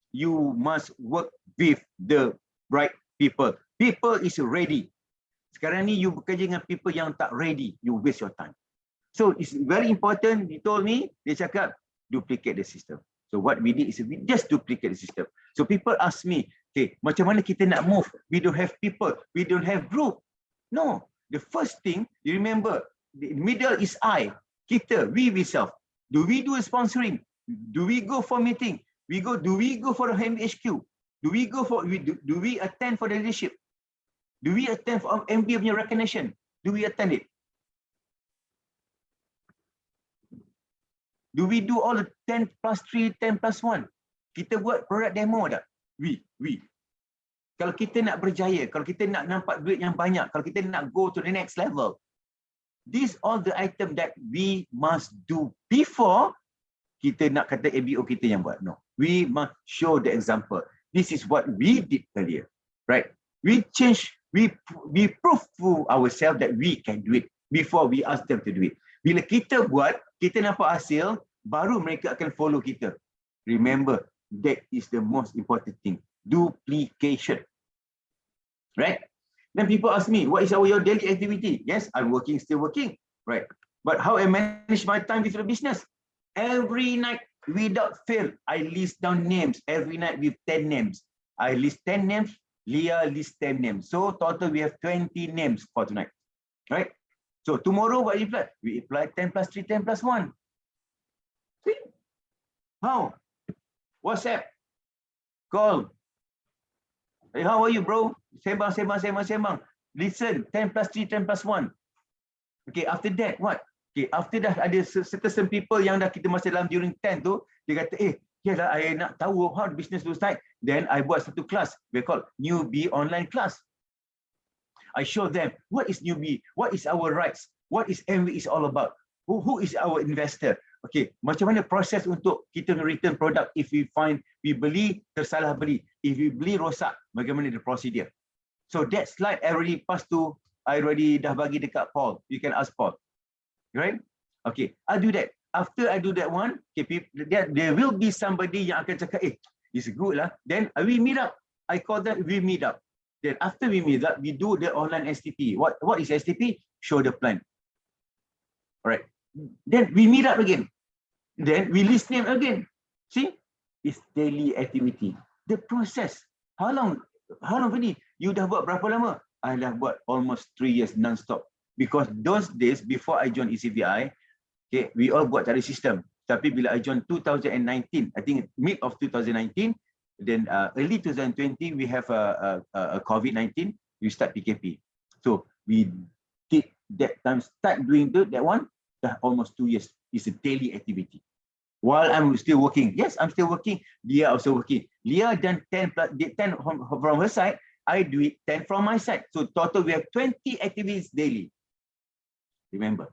you must work with the right people. People is ready. Sekarang ni you bekerja dengan people yang tak ready, you waste your time. So it's very important, he told me, dia cakap, duplicate the system. So what we did is we just duplicate the system. So people ask me, okay, macam mana kita nak move? We don't have people, we don't have group. No, the first thing, you remember, the middle is I, kita, we self. Do we do a sponsoring? Do we go for meeting? Do we go for a HQ? Do we attend for the leadership? Do we attend for MB punya recognition? Do we attend it? Do we do all the 10+3, 10+1? Kita buat product demo tak? We. Kalau kita nak berjaya, kalau kita nak nampak duit yang banyak, kalau kita nak go to the next level, these all the item that we must do before kita nak kata ABO kita yang buat. No, we must show the example. This is what we did earlier, right? We change, we prove to ourselves that we can do it before we ask them to do it. Bila kita buat, kita nampak hasil, baru mereka akan follow kita. Remember, that is the most important thing. Duplication, right? Then people ask me, what is your daily activity? Yes, I'm working, still working, right? But how I manage my time with the business? Every night, without fail, I list down names. Every night with 10 names. I list 10 names, Leah lists 10 names. So total we have 20 names for tonight, right? So tomorrow what we apply? We apply 10+3, 10+1. See? How? WhatsApp, call. Hey, how are you, bro? Sembang. Listen, 10+3, 10+1. Okay, after that, what? Okay, after dah ada certain people yang dah kita masih dalam during 10 tu, dia kata, yalah, I nak tahu how the business looks like. Then I buat satu kelas, we call newbie online class. I show them what is newbie, what is our rights, what is MV is all about, who is our investor. Okay, macam mana proses untuk kita return product if we find we beli tersalah beli, if we beli rosak, bagaimana the procedure. So that slide I already passed to, I already dah bagi dekat Paul. You can ask Paul. Right? Okay, I do that. After I do that one, okay, there will be somebody yang akan cakap, it's good lah. Then we meet up. I call that we meet up. Then after we meet up, we do the online STP. What is STP? Show the plan. Alright. Then we meet up again. Then we list name again. See? It's daily activity. The process. How long Effendy? You dah buat berapa lama? I dah buat almost 3 years non-stop. Because those days before I joined ECVI, okay, we all buat cari sistem. Tapi bila I joined 2019, I think mid of 2019, then early 2020 we have a COVID-19, we start PKP. So we did that time start doing that one, dah almost 2 years. It's a daily activity. While I'm still working, yes, I'm still working. Leah also working. Leah done 10 from her side. I do it 10 from my side. So total we have 20 activities daily. Remember,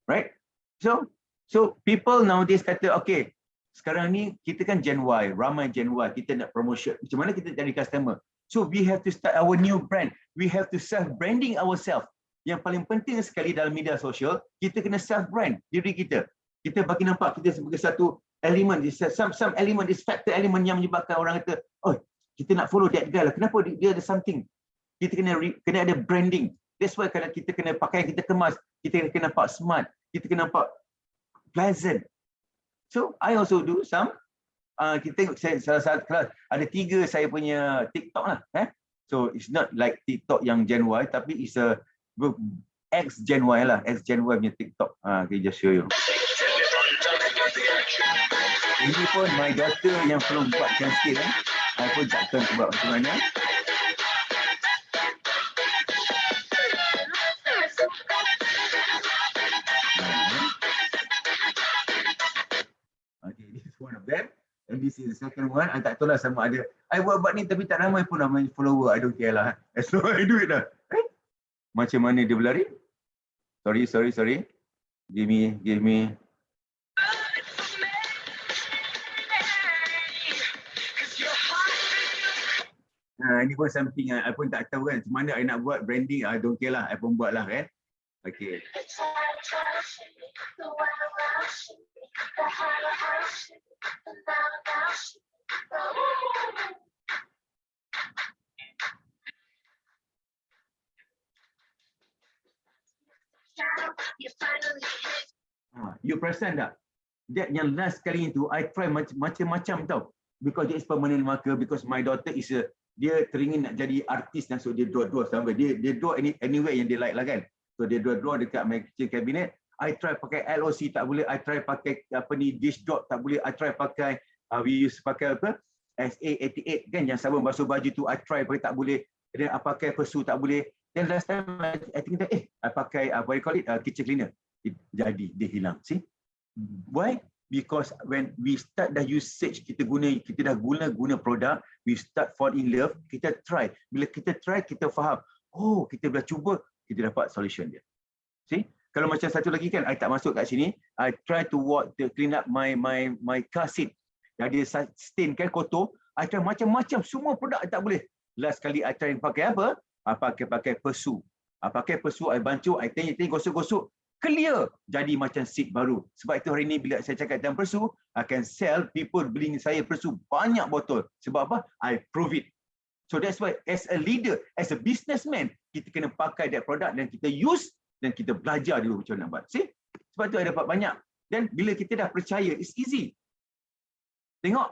right? So people nowadays kata, okay, sekarang ni kita kan Gen Y, ramai Gen Y, kita nak promotion. Macam mana kita cari customer? So we have to start our new brand. We have to self-branding ourselves. Yang paling penting sekali dalam media sosial, kita kena self-brand diri kita. Kita bagi nampak kita sebagai satu elemen, some element, is factor element yang menyebabkan orang kata, oh, kita nak follow that guy lah. Kenapa dia ada something? Kita kena ada branding. That's why kalau kita kena pakai, kita kemas, kita kena nampak smart, kita kena nampak pleasant. So I also do some. Kita tengok salah satu kelas ada 3 saya punya TikTok lah. So it's not like TikTok yang Gen Y, tapi it's a X Gen Y lah, X Gen Y punya TikTok. Okay, just show you. Ini pun my daughter yang perlu buatkan skill. I pun tak tahu buat macam mana. Okay, this is one of them. And this is the second one. I tak tahu lah sama ada. I buat ni tapi tak ramai pun ramai follower. I don't care lah. As long as I do it lah. Macam mana dia berlari? Sorry. Give me. Ini pun something I pun tak tahu kan. Macam mana I nak buat branding. I don't care lah. I pun buat lah kan. Okay. You perasan tak? That yang last kali itu, I try macam-macam tau. Because dia is permanent marker. Because my daughter is dia teringin nak jadi artis dan so dia draw sampai dia draw anywhere yang dia like lah kan. So dia draw dekat my kitchen cabinet. I try pakai LOC tak boleh. I try pakai dish dot tak boleh. I try pakai we use pakai SA88 kan yang sabun basuh baju tu. I try pakai tak boleh. Then I pakai pesu tak boleh. Then last time I think I pakai what you call it kitchen cleaner. Jadi dia hilang. See? Why? Because when we start dah usage, kita dah guna produk, we start fall in love, kita try. Bila kita try, kita faham. Oh, kita dah cuba, kita dapat solution dia. See? Kalau macam satu lagi kan, I tak masuk kat sini. I try to clean up my car seat. Ada stain kan, kotor. I try macam-macam, semua produk I tak boleh. Last kali I try pakai apa? I pakai pesu. I pakai pesu, I bancuh, I tengok gosok-gosok. Clear, jadi macam seat baru. Sebab itu hari ini bila saya cakap tentang persu, I can sell people beli saya persu banyak botol. Sebab apa? I prove it. So that's why as a leader, as a businessman, kita kena pakai that product dan kita use dan kita belajar dulu macam mana nak buat. See? Sebab itu I dapat banyak. Dan bila kita dah percaya, it's easy. Tengok.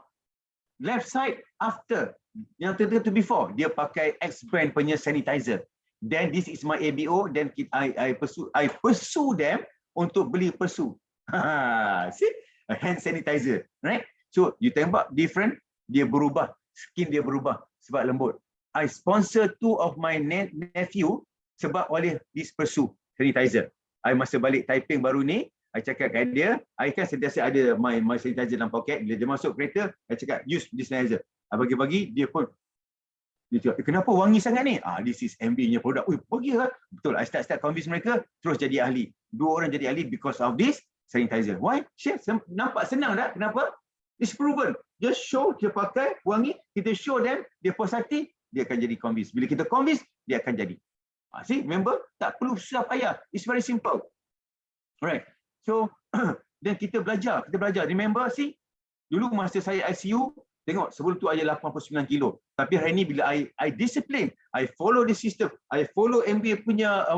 Left side, after. Yang tu before. Dia pakai X brand punya sanitizer. Then this is my ABO. Then I pursue them untuk beli persu. See, a hand sanitizer, right? So you tembak different, dia berubah, skin dia berubah sebab lembut. I sponsor 2 of my nephew sebab oleh this persu sanitizer. I masa balik typing baru ni, I cakap kat dia, I kan sentiasa ada my sanitizer dalam poket. Bila dia masuk kereta, I cakap use this sanitizer. I bagi-bagi, dia pun dia cakap, kenapa wangi sangat ni? This is MB punya produk. Bagi lah. Betul, I start convince mereka, terus jadi ahli. 2 orang jadi ahli because of this sanitizer. Why? Nampak senang tak? Kenapa? It's proven. Just show dia pakai wangi, kita show them, dia puas hati, dia akan jadi convince. Bila kita convince, dia akan jadi. See, remember? Tak perlu susah payah. It's very simple. Alright. So, dan kita belajar. Remember, see? Dulu masa saya ICU, tengok sebelum tu ada 89 kilo. Tapi hari ni bila I discipline, I follow the system, I follow MBA punya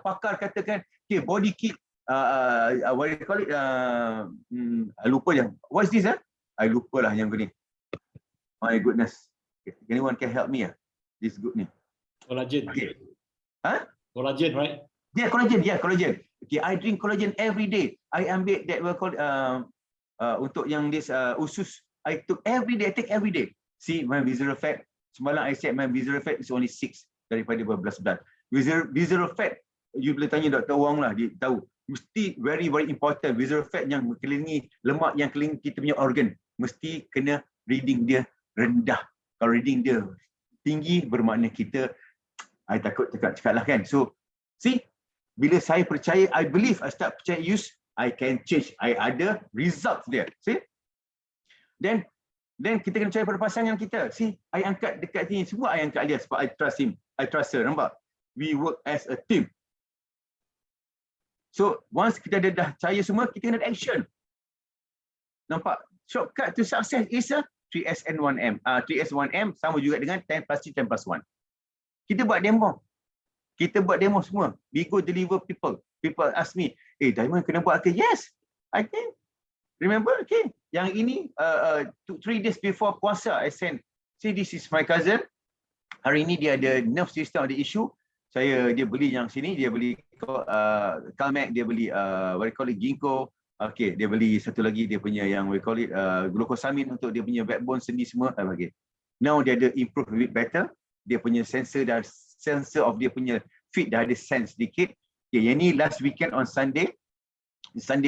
pakar katakan, okay, body keep, what do you call it? I lupa je. What's this? I lupa lah yang ni. My goodness. Anyone can help me? This good ni. Collagen. Okay. Collagen, right? Yeah, collagen. Okay, I drink collagen every day. I ambil that we call untuk yang this usus. I took every day. I take every day. See my visceral fat. Semalam I said my visceral fat is only 6 daripada 12. Visceral fat, you boleh tanya Dr. Wong lah, dia tahu. Mesti very important. Visceral fat yang mengelilingi lemak yang kelilingi kita punya organ, mesti kena reading dia rendah. Kalau reading dia tinggi, bermakna kita, I takut cakap lah kan. So, see, bila saya percaya, I believe, I start percaya use, I can change. I ada results there. See? Then kita kena cari pada pasangan kita. See, I angkat dekat sini. Semua I angkat dia sebab I trust him. I trust her. Nampak? We work as a team. So, once kita dah percaya semua, kita kena action. Nampak? Shortcut to success is a 3S1M. 3S1M sama juga dengan 10 plus 10 plus 1. Kita buat demo. Semua. We go deliver people. People ask me, Diamond kena buat ke? Yes, I can. Remember, okay. Yang ini 3 days before puasa, I send. See, this is my cousin. Hari ini dia ada nerve system ada issue. Dia beli yang sini, dia beli Calmac, dia beli what you call it, ginkgo. Okay, dia beli satu lagi dia punya yang we call it glucosamine untuk dia punya backbone sendi semua. Okay. Now dia ada improve a bit better. Dia punya sensor of dia punya feet dah ada sense sedikit. Okay, yang ni last weekend on Sunday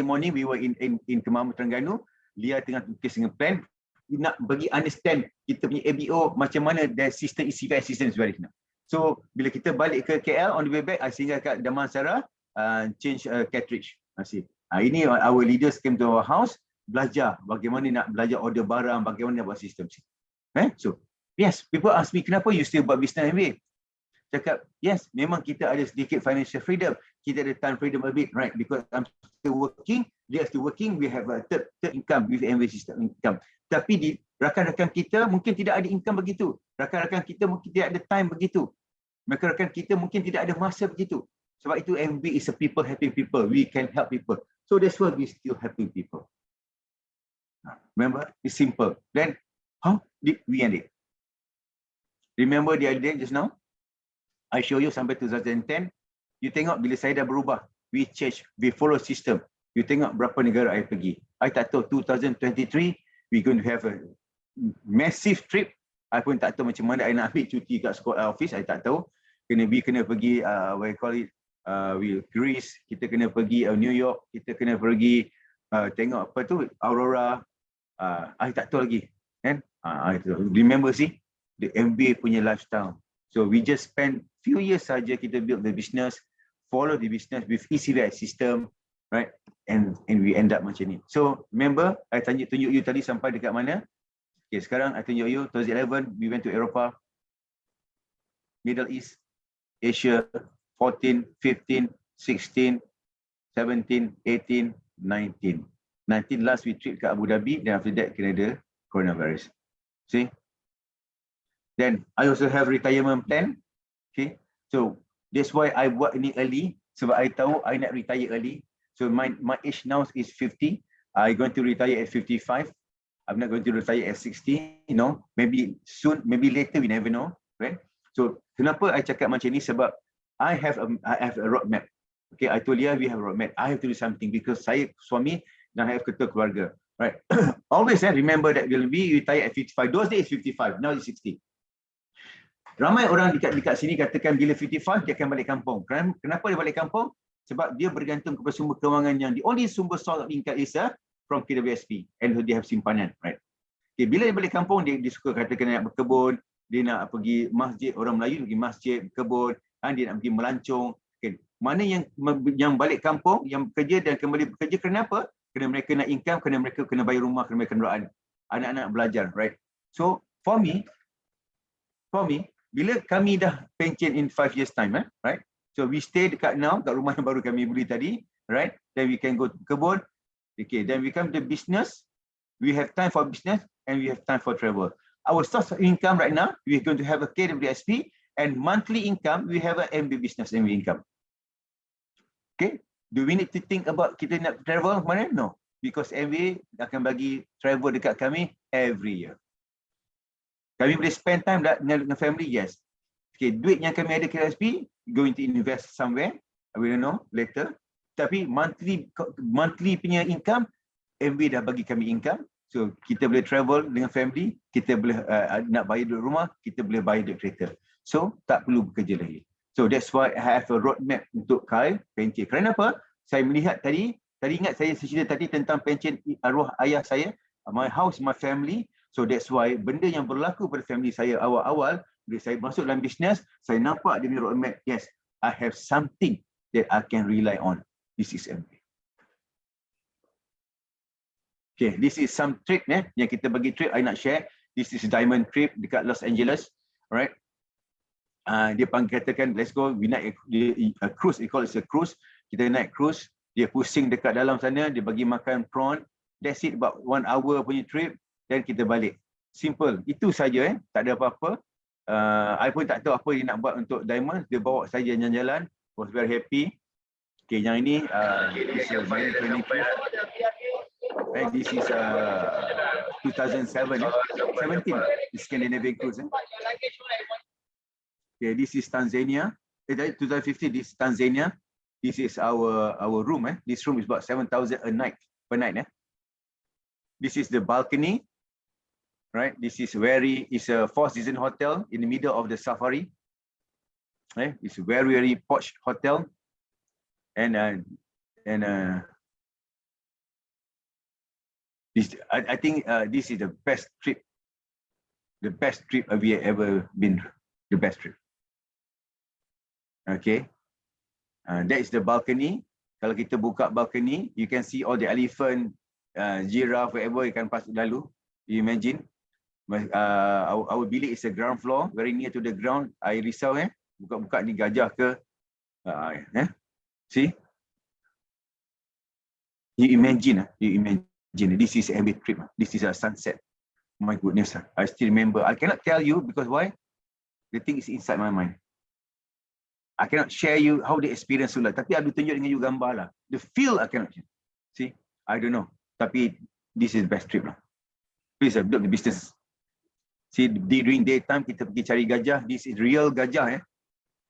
morning we were in Kamu Terengganu. Dia tengah tukis dengan plan nak bagi understand kita punya ABO macam mana the system ECV system is very senang. So bila kita balik ke KL on the way back, I singgah kat Damansara change cartridge. Ini our leaders came to our house, belajar bagaimana nak belajar order barang, bagaimana nak buat sistem. So yes, people ask me kenapa you still buat business MBA? Cakap, yes, memang kita ada sedikit financial freedom. Kita ada time freedom a bit, right? Because I'm still working, they are still working, we have a third income with MBA system income. Tapi di rakan-rakan kita mungkin tidak ada income begitu. Rakan-rakan kita mungkin tidak ada time begitu. Rakan-rakan kita mungkin tidak ada masa begitu. Sebab itu MBA is a people helping people. We can help people. So that's why we still helping people. Remember, it's simple. Then, how did we end it? Remember the other day just now? I show you sampai 2010. You tengok bila saya dah berubah. We change, we follow system. You tengok berapa negara I pergi. I tak tahu 2023, we going to have a massive trip. I pun tak tahu macam mana I nak ambil cuti kat sekolah office. I tak tahu. We kena pergi, what you call it, Greece. Kita kena pergi New York. Kita kena pergi tengok apa tu, Aurora. I tak tahu lagi. Kan? Remember see, the MBA punya lifestyle. So we just spend few years saja kita build the business, follow the business with ECVI system, right? And we end up macam ni. So remember, I tunjuk you tadi sampai dekat mana? Okay, sekarang I tunjuk you 2011 we went to Eropah, Middle East, Asia, 14, 15, 16, 17, 18, 19. 19 last we trip ke Abu Dhabi, then after that kena ada coronavirus. See? Then I also have retirement plan. Okay, so that's why I buat ini early, sebab I tahu I nak retire early. So my age now is 50. I'm going to retire at 55. I'm not going to retire at 60. You know, maybe soon, maybe later, we never know, right? So kenapa I cakap macam ni? Sebab I have a roadmap. Okay, I told you we have a roadmap. I have to do something because saya suami dan I have ketua keluarga, right? Always remember that will be retire at 55. Those days 55, now it's 60. Ramai orang dekat sini katakan bila 55 dia akan balik kampung. Kenapa dia balik kampung? Sebab dia bergantung kepada sumber kewangan yang the only sumber source of income is from KWSP and dia have simpanan, right? Okay, bila dia balik kampung, dia suka katakan nak berkebun, dia nak pergi masjid, orang Melayu pergi masjid, berkebun, dia nak pergi melancong. Okay. Mana yang balik kampung, yang bekerja dan kembali bekerja, kenapa? Kerana mereka nak income, kerana mereka kena bayar rumah, kerana mereka kena anak-anak belajar, right? So for me, bila kami dah pension in 5 years time, right? So we stay dekat now, kat rumah yang baru kami beli tadi, right? Then we can go to kebun. Okay, then we come to business. We have time for business and we have time for travel. Our source of income right now, we're going to have a KWSP, and monthly income, we have an MB business MB income. Okay, do we need to think about kita nak travel mana? No, because MB akan bagi travel dekat kami every year. Kami boleh spend time dengan family, yes. Okay, duit yang kami ada KWSP, going to invest somewhere, we don't know later. Tapi monthly punya income, MB dah bagi kami income. So kita boleh travel dengan family, kita boleh nak bayar duit rumah, kita boleh bayar duit kereta. So tak perlu bekerja lagi. So that's why I have a roadmap untuk kail pension. Kerana apa? Saya melihat tadi ingat saya cerita tadi tentang pension arwah ayah saya, my house, my family. So that's why benda yang berlaku pada family saya awal-awal, bila saya masuk dalam bisnes, saya nampak dia punya roadmap. Yes, I have something that I can rely on. This is MB. Okay, this is some trip yang kita bagi trip, I nak share. This is diamond trip dekat Los Angeles, right? Dia katakan, let's go, we naik a cruise, we call it a cruise. Kita naik cruise, dia pusing dekat dalam sana, dia bagi makan prawn. That's it, about 1 hour punya trip, dan kita balik. Simple, itu saja, tak ada apa-apa. I pun tak tahu apa dia nak buat untuk diamond, dia bawa saja jalan-jalan, was very happy. Okay, yang ini, this is 2020. This is 2007, 17, Scandinavian cruise. Okay, this is Tanzania. 2015, this is Tanzania. This is our room. This room is about 7,000 per night. This is the balcony, right? This is it's a 4-season hotel in the middle of the safari. It's a very, very posh hotel, and I think this is the best trip we have ever been. The best trip. Okay, that is the balcony. Kalau kita buka balcony, you can see all the elephant, giraffe, whatever ikan pas lalu. You imagine. Our bilik is a ground floor, very near to the ground. I risau buka-buka ni gajah ke? See? You imagine. This is every trip. This is a sunset. My goodness, I still remember. I cannot tell you because why? The thing is inside my mind. I cannot share you how the experience lah. Tapi ada tunjuk dengan you gambar lah. The feel I cannot share. See, I don't know. Tapi this is the best trip lah. Please build the business. See, during daytime kita pergi cari gajah. This is real gajah.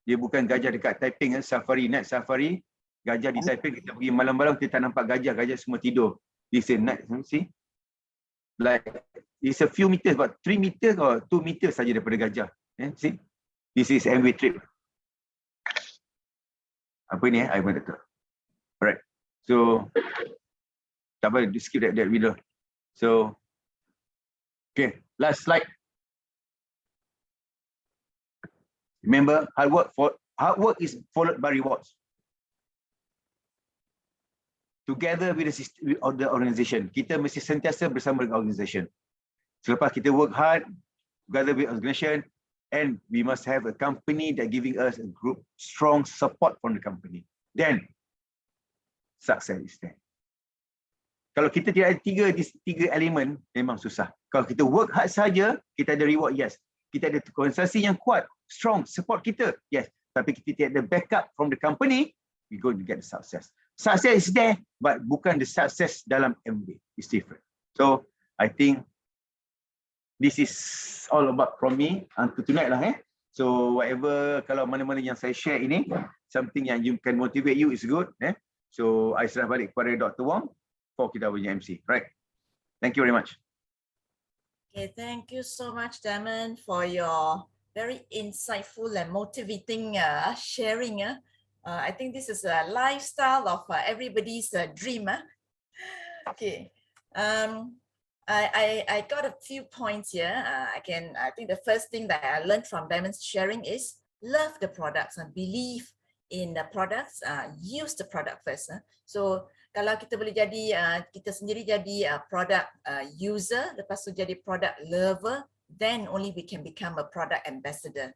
Dia bukan gajah dekat Taiping, safari, night safari. Gajah di Taiping, kita pergi malam-malam kita tak nampak gajah. Gajah semua tidur. This is night, see? Like, it's a few meters, about 3 meters or 2 meters saja daripada gajah. See? This is MV trip. Apa ni I pun tak tahu. Alright. So, tak apa, skip that video. So, okay, last slide. Remember, hard work is followed by rewards. Together with the system of the organization, kita mesti sentiasa bersama dengan organization. Selepas kita work hard, together with organization, and we must have a company that giving us a group strong support from the company. Then, success is there. Kalau kita tidak ada tiga elemen, memang susah. Kalau kita work hard saja, kita ada reward, yes. Kita ada organisasi yang kuat, strong, support kita, yes. Tapi kita tidak ada backup from the company, we going to get the success. Success is there, but bukan the success dalam MB. It's different. So, I think this is all about from me until tonight lah. So, whatever, kalau mana-mana yang saya share ini, something yang you can motivate you is good. So, I serah balik kepada Dr. Wong for kita punya MC. Right. Thank you very much. Okay, thank you so much, Damon, for your very insightful and motivating sharing. I think this is a lifestyle of everybody's dream. Okay. I got a few points here. I think the first thing that I learned from Diamond's sharing is love the products and believe in the products. Use the product first. So kalau kita boleh jadi kita sendiri jadi product user, lepas tu jadi product lover, then only we can become a product ambassador.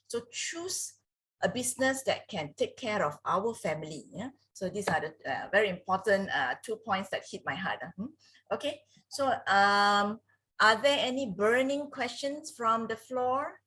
So choose a business that can take care of our family. So these are the very important 2 points that hit my heart. Okay, so are there any burning questions from the floor?